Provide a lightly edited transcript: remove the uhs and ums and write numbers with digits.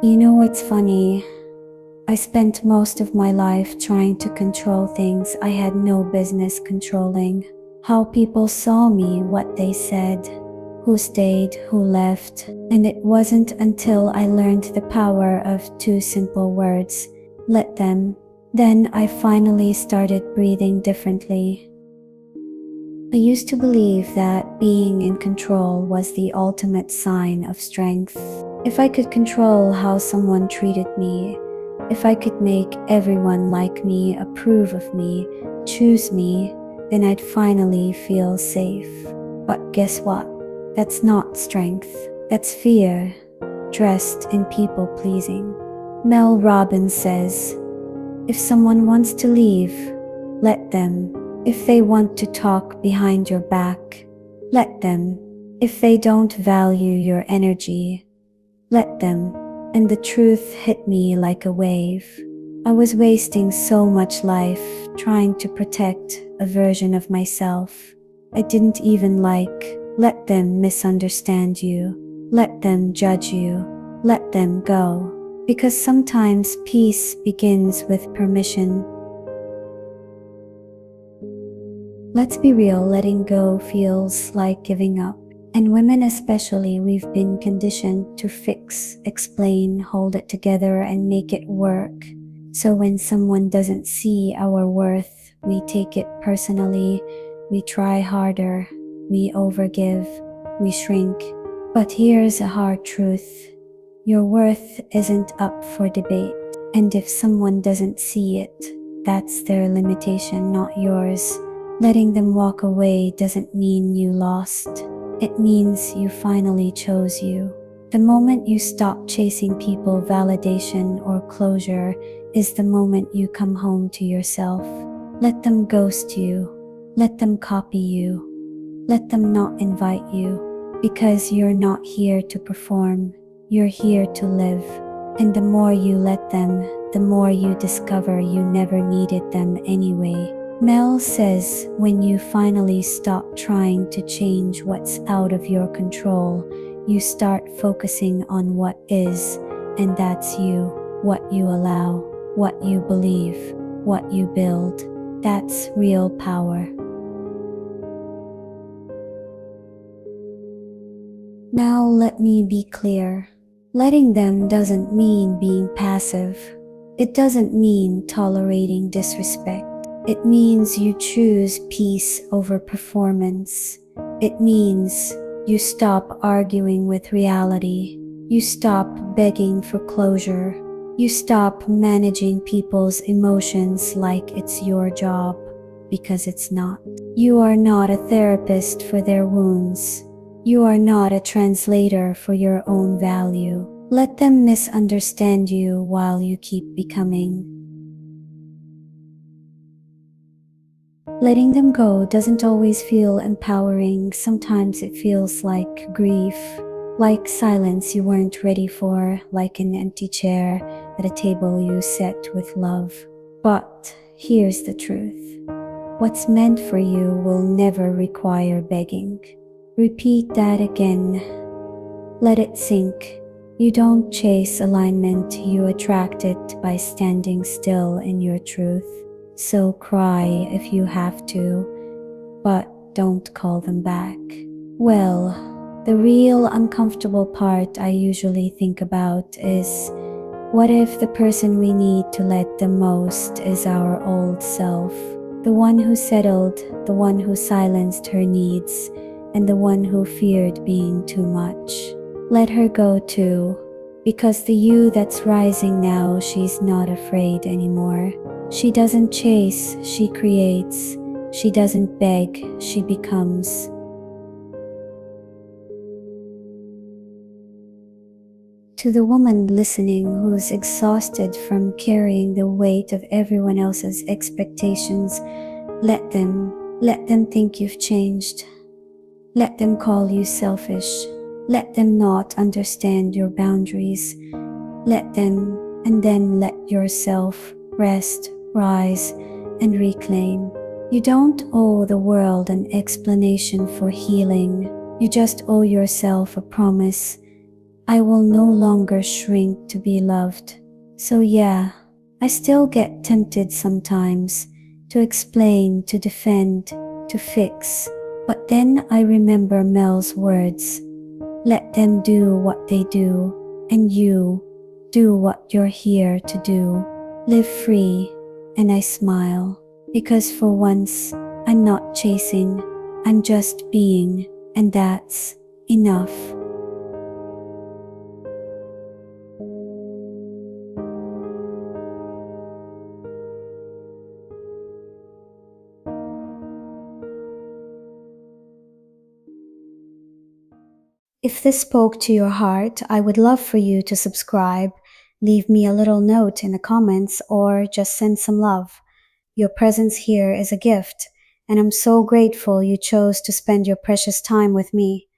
You know what's funny? I spent most of my life trying to control things I had no business controlling. How people saw me, what they said, who stayed, who left. And it wasn't until I learned the power of two simple words, let them, then I finally started breathing differently. I used to believe that being in control was the ultimate sign of strength. If I could control how someone treated me, if I could make everyone like me, approve of me, choose me, then I'd finally feel safe. But guess what? That's not strength. That's fear, dressed in people pleasing. Mel Robbins says, if someone wants to leave, let them. If they want to talk behind your back, let them. If they don't value your energy, let them. And the truth hit me like a wave. I was wasting so much life trying to protect a version of myself I didn't even like. Let them misunderstand you. Let them judge you. Let them go. Because sometimes peace begins with permission. Let's be real, letting go feels like giving up. And women especially, we've been conditioned to fix, explain, hold it together, and make it work. So when someone doesn't see our worth, we take it personally, we try harder, we overgive, we shrink. But here's a hard truth. Your worth isn't up for debate. And if someone doesn't see it, that's their limitation, not yours. Letting them walk away doesn't mean you lost. It means you finally chose you. The moment you stop chasing people, validation, or closure is the moment you come home to yourself. Let them ghost you. Let them copy you. Let them not invite you. Because you're not here to perform. You're here to live. And the more you let them, the more you discover you never needed them anyway. Mel says, when you finally stop trying to change what's out of your control, you start focusing on what is, and that's you, what you allow, what you believe, what you build. That's real power. Now let me be clear. Letting them doesn't mean being passive. It doesn't mean tolerating disrespect. It means you choose peace over performance. It means you stop arguing with reality. You stop begging for closure. You stop managing people's emotions like it's your job, because it's not. You are not a therapist for their wounds. You are not a translator for your own value. Let them misunderstand you while you keep becoming. Letting them go doesn't always feel empowering. Sometimes it feels like grief, like silence you weren't ready for, like an empty chair at a table you set with love. But here's the truth. What's meant for you will never require begging. Repeat that again. Let it sink. You don't chase alignment, you attract it by standing still in your truth. So cry if you have to, but don't call them back. Well, the real uncomfortable part I usually think about is, what if the person we need to let the most is our old self? The one who settled, the one who silenced her needs, and the one who feared being too much. Let her go too, because the you that's rising now, she's not afraid anymore. She doesn't chase, she creates. She doesn't beg, she becomes. To the woman listening who's exhausted from carrying the weight of everyone else's expectations, let them think you've changed. Let them call you selfish. Let them not understand your boundaries. Let them, and then let yourself rest, rise, and reclaim. You don't owe the world an explanation for healing. You just owe yourself a promise. I will no longer shrink to be loved. So yeah, I still get tempted sometimes to explain, to defend, to fix. But then I remember Mel's words. Let them do what they do, and you do what you're here to do. Live free, and I smile. Because for once, I'm not chasing, I'm just being, and that's enough. If this spoke to your heart, I would love for you to subscribe, leave me a little note in the comments, or just send some love. Your presence here is a gift, and I'm so grateful you chose to spend your precious time with me.